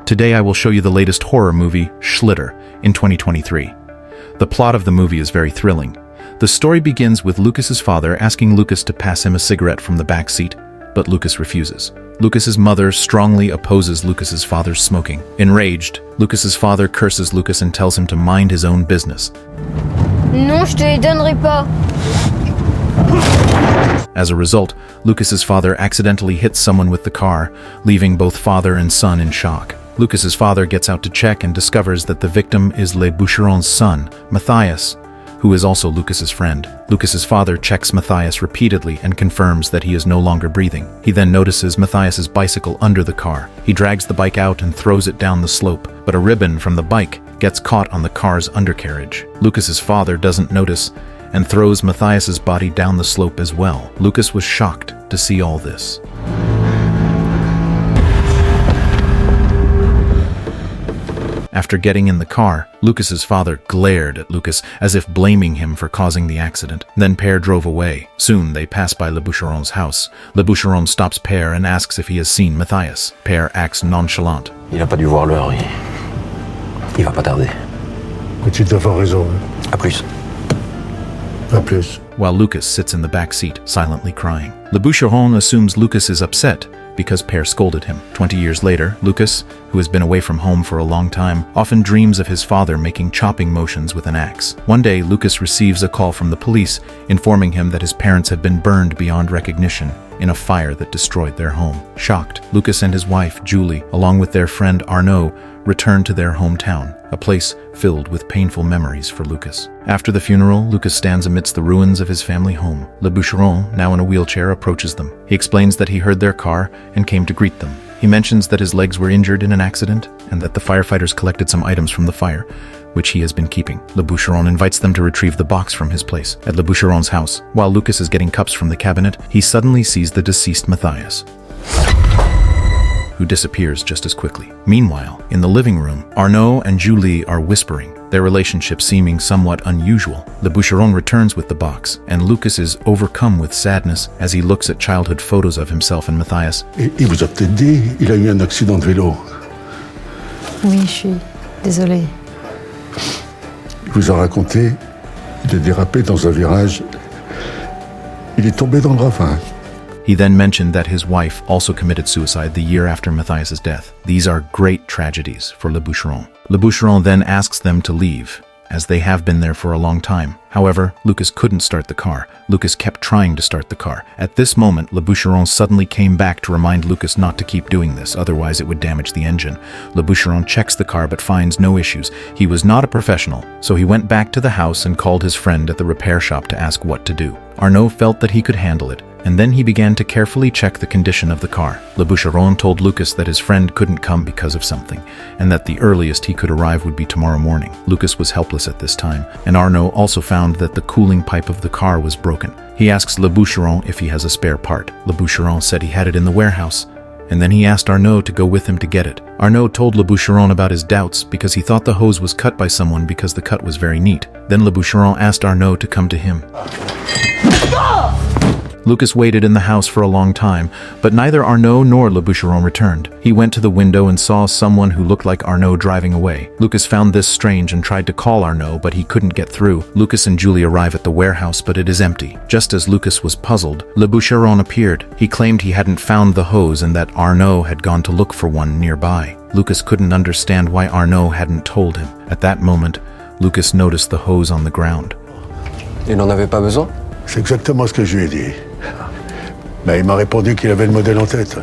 Today I will show you the latest horror movie, Schlitter, in 2023. The plot of the movie is very thrilling. The story begins with Lucas's father asking Lucas to pass him a cigarette from the back seat, but Lucas refuses. Lucas's mother strongly opposes Lucas's father's smoking. Enraged, Lucas's father curses Lucas and tells him to mind his own business. Non, je te les donnerai pas. As a result, Lucas's father accidentally hits someone with the car, leaving both father and son in shock. Lucas's father gets out to check and discovers that the victim is LaBaron's son, Mathias, who is also Lucas's friend. Lucas's father checks Mathias repeatedly and confirms that he is no longer breathing. He then notices Mathias's bicycle under the car. He drags the bike out and throws it down the slope, but a ribbon from the bike gets caught on the car's undercarriage. Lucas's father doesn't notice and throws Mathias's body down the slope as well. Lucas was shocked to see all this. After getting in the car, Lucas's father glared at Lucas as if blaming him for causing the accident. Then Père drove away. Soon they pass by LaBaron's house. LaBaron stops Père and asks if he has seen Mathias. Père acts nonchalant. Il n'a pas dû voir l'heure, il va pas tarder. Mais tu dois avoir raison. À plus. À plus. While Lucas sits in the back seat, silently crying. LaBaron assumes Lucas is upset because Père scolded him. 20 years later, Lucas, who has been away from home for a long time, often dreams of his father making chopping motions with an axe. One day, Lucas receives a call from the police informing him that his parents had been burned beyond recognition in a fire that destroyed their home. Shocked, Lucas and his wife, Julie, along with their friend Arnaud, return to their hometown, a place filled with painful memories for Lucas. After the funeral, Lucas stands amidst the ruins of his family home. LaBaron, now in a wheelchair, approaches them. He explains that he heard their car and came to greet them. He mentions that his legs were injured in an accident and that the firefighters collected some items from the fire, which he has been keeping. LaBaron invites them to retrieve the box from his place at LaBaron's house. While Lucas is getting cups from the cabinet, he suddenly sees the deceased Mathias, who disappears just as quickly. Meanwhile, in the living room, Arnaud and Julie are whispering, their relationship seeming somewhat unusual. LaBaron returns with the box, and Lucas is overcome with sadness as he looks at childhood photos of himself and Mathias. Il vous a peut-être dit, il a eu un accident de vélo. Oui, je suis désolée. Il vous a raconté, il a dérapé dans un virage. Il est tombé dans le ravin. He then mentioned that his wife also committed suicide the year after Mathias's death. These are great tragedies for LaBaron. LaBaron then asks them to leave, as they have been there for a long time. However, Lucas couldn't start the car. Lucas kept trying to start the car. At this moment, LaBaron suddenly came back to remind Lucas not to keep doing this, otherwise it would damage the engine. LaBaron checks the car but finds no issues. He was not a professional, so he went back to the house and called his friend at the repair shop to ask what to do. Arnaud felt that he could handle it, and then he began to carefully check the condition of the car. LaBaron told Lucas that his friend couldn't come because of something, and that the earliest he could arrive would be tomorrow morning. Lucas was helpless at this time, and Arnaud also found that the cooling pipe of the car was broken. He asks LaBaron if he has a spare part. LaBaron said he had it in the warehouse, and then he asked Arnaud to go with him to get it. Arnaud told LaBaron about his doubts because he thought the hose was cut by someone because the cut was very neat. Then LaBaron asked Arnaud to come to him. Lucas waited in the house for a long time, but neither Arnaud nor LaBaron returned. He went to the window and saw someone who looked like Arnaud driving away. Lucas found this strange and tried to call Arnaud, but he couldn't get through. Lucas and Julie arrive at the warehouse, but it is empty. Just as Lucas was puzzled, LaBaron appeared. He claimed he hadn't found the hose and that Arnaud had gone to look for one nearby. Lucas couldn't understand why Arnaud hadn't told him. At that moment, Lucas noticed the hose on the ground. Il n'en avait pas besoin? C'est exactement ce que je lui ai dit. Mais il m'a répondu qu'il avait le modèle en tête.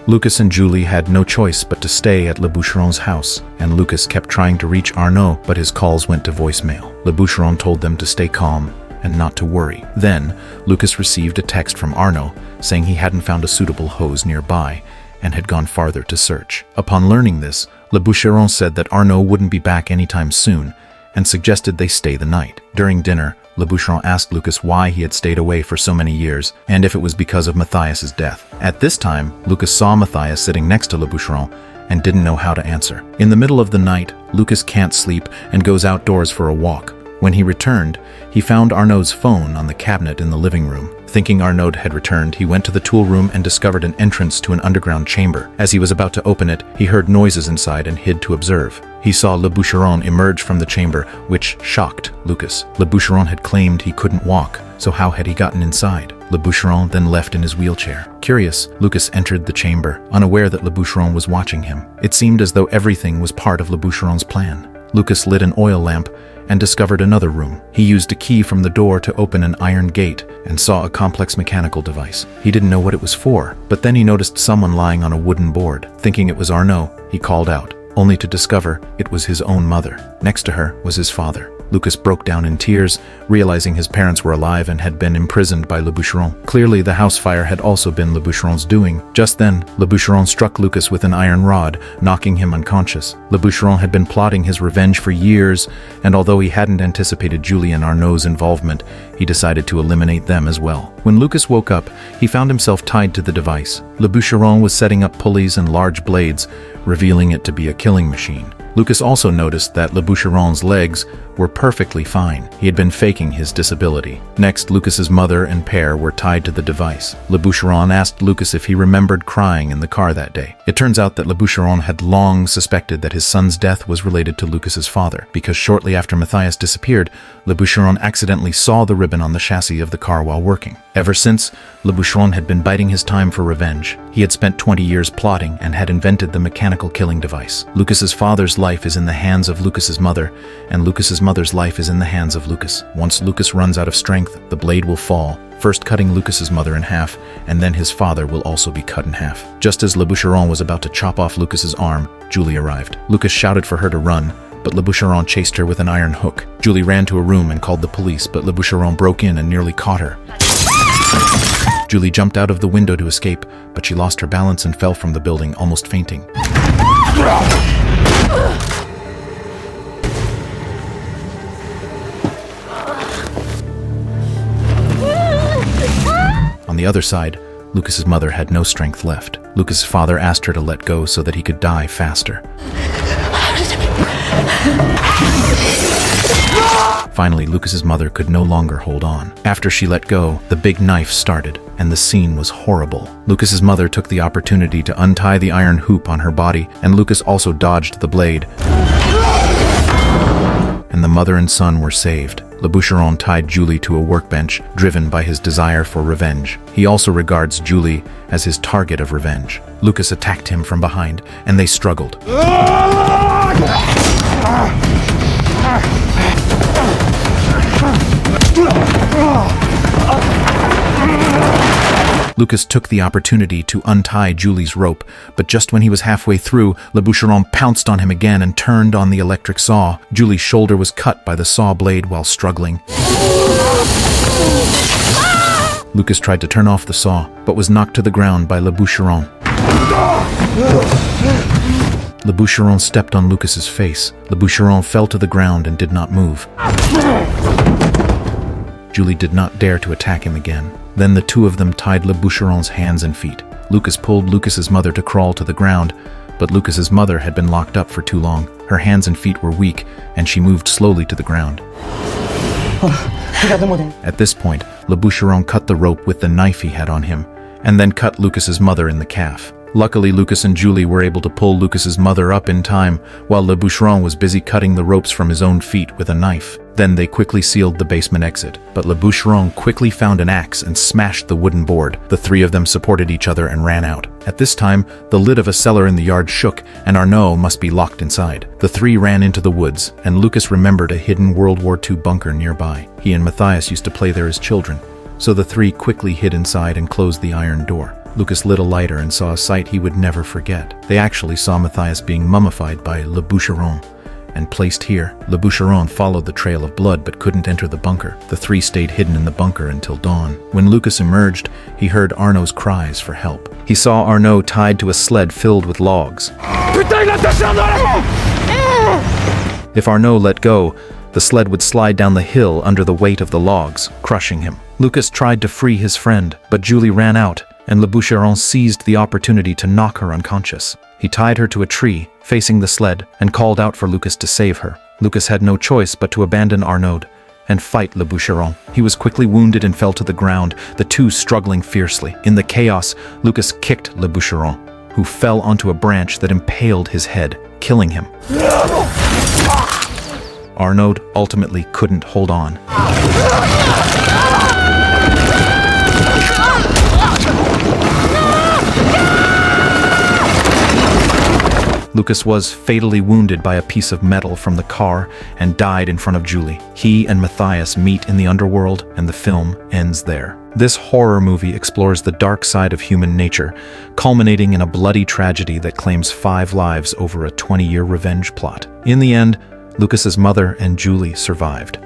Lucas and Julie had no choice but to stay at LaBaron's house, and Lucas kept trying to reach Arnaud, but his calls went to voicemail. LaBaron told them to stay calm and not to worry. Then, Lucas received a text from Arnaud saying he hadn't found a suitable hose nearby and had gone farther to search. Upon learning this, LaBaron said that Arnaud wouldn't be back anytime soon and suggested they stay the night. During dinner, LaBaron asked Lucas why he had stayed away for so many years and if it was because of Mathias's death. At this time, Lucas saw Mathias sitting next to LaBaron and didn't know how to answer. In the middle of the night, Lucas can't sleep and goes outdoors for a walk. When he returned, he found Arnaud's phone on the cabinet in the living room. Thinking Arnaud had returned, he went to the tool room and discovered an entrance to an underground chamber. As he was about to open it, he heard noises inside and hid to observe. He saw Le Bûcheron emerge from the chamber, which shocked Lucas. Le Bûcheron had claimed he couldn't walk, so how had he gotten inside? Le Bûcheron then left in his wheelchair. Curious, Lucas entered the chamber, unaware that Le Bûcheron was watching him. It seemed as though everything was part of Le Bûcheron's plan. Lucas lit an oil lamp and discovered another room. He used a key from the door to open an iron gate and saw a complex mechanical device. He didn't know what it was for, but then he noticed someone lying on a wooden board. Thinking it was Arnaud, he called out, only to discover it was his own mother. Next to her was his father. Lucas broke down in tears, realizing his parents were alive and had been imprisoned by Le Bûcheron. Clearly, the house fire had also been Le Bûcheron's doing. Just then, Le Bûcheron struck Lucas with an iron rod, knocking him unconscious. Le Bûcheron had been plotting his revenge for years, and although he hadn't anticipated Julie and Arnaud's involvement, he decided to eliminate them as well. When Lucas woke up, he found himself tied to the device. Le Bûcheron was setting up pulleys and large blades, revealing it to be a killing machine. Lucas also noticed that Le Bûcheron's legs were perfectly fine. He had been faking his disability. Next, Lucas's mother and Père were tied to the device. Le Bûcheron asked Lucas if he remembered crying in the car that day. It turns out that Le Bûcheron had long suspected that his son's death was related to Lucas's father, because shortly after Mathias disappeared, Le Bûcheron accidentally saw the ribbon on the chassis of the car while working. Ever since, Le Bûcheron had been biding his time for revenge. He had spent 20 years plotting and had invented the mechanical killing device. Lucas's father's life is in the hands of Lucas's mother, and Lucas's mother's life is in the hands of Lucas. Once Lucas runs out of strength, the blade will fall, first cutting Lucas's mother in half, and then his father will also be cut in half. Just as Le Bûcheron was about to chop off Lucas's arm, Julie arrived. Lucas shouted for her to run, but Le Bûcheron chased her with an iron hook. Julie ran to a room and called the police, but Le Bûcheron broke in and nearly caught her. Julie jumped out of the window to escape, but she lost her balance and fell from the building, almost fainting. On the other side, Lucas's mother had no strength left. Lucas's father asked her to let go so that he could die faster. Finally, Lucas's mother could no longer hold on. After she let go, the big knife started, and the scene was horrible. Lucas's mother took the opportunity to untie the iron hoop on her body, and Lucas also dodged the blade. And the mother and son were saved. Le Bûcheron tied Julie to a workbench, driven by his desire for revenge. He also regards Julie as his target of revenge. Lucas attacked him from behind, and they struggled. Lucas took the opportunity to untie Julie's rope, but just when he was halfway through, Le Bûcheron pounced on him again and turned on the electric saw. Julie's shoulder was cut by the saw blade while struggling. Lucas tried to turn off the saw, but was knocked to the ground by Le Bûcheron. Le Bûcheron stepped on Lucas's face. Le Bûcheron fell to the ground and did not move. Julie did not dare to attack him again. Then the two of them tied Le Bûcheron's hands and feet. Lucas pulled Lucas's mother to crawl to the ground, but Lucas's mother had been locked up for too long. Her hands and feet were weak, and she moved slowly to the ground. At this point, Le Bûcheron cut the rope with the knife he had on him, and then cut Lucas's mother in the calf. Luckily, Lucas and Julie were able to pull Lucas's mother up in time, while Le Bûcheron was busy cutting the ropes from his own feet with a knife. Then they quickly sealed the basement exit, but Le Bûcheron quickly found an axe and smashed the wooden board. The three of them supported each other and ran out. At this time, the lid of a cellar in the yard shook, and Arnaud must be locked inside. The three ran into the woods, and Lucas remembered a hidden World War II bunker nearby. He and Mathias used to play there as children, so the three quickly hid inside and closed the iron door. Lucas lit a lighter and saw a sight he would never forget. They actually saw Mathias being mummified by Le Bûcheron and placed here. Le Bûcheron followed the trail of blood but couldn't enter the bunker. The three stayed hidden in the bunker until dawn. When Lucas emerged, he heard Arnaud's cries for help. He saw Arnaud tied to a sled filled with logs. If Arnaud let go, the sled would slide down the hill under the weight of the logs, crushing him. Lucas tried to free his friend, but Julie ran out, and Le Bûcheron seized the opportunity to knock her unconscious. He tied her to a tree, facing the sled, and called out for Lucas to save her. Lucas had no choice but to abandon Arnaud and fight Le Bûcheron. He was quickly wounded and fell to the ground, the two struggling fiercely. In the chaos, Lucas kicked Le Bûcheron, who fell onto a branch that impaled his head, killing him. Arnaud ultimately couldn't hold on. Lucas was fatally wounded by a piece of metal from the car and died in front of Julie. He and Mathias meet in the underworld, and the film ends there. This horror movie explores the dark side of human nature, culminating in a bloody tragedy that claims 5 lives over a 20-year revenge plot. In the end, Lucas's mother and Julie survived.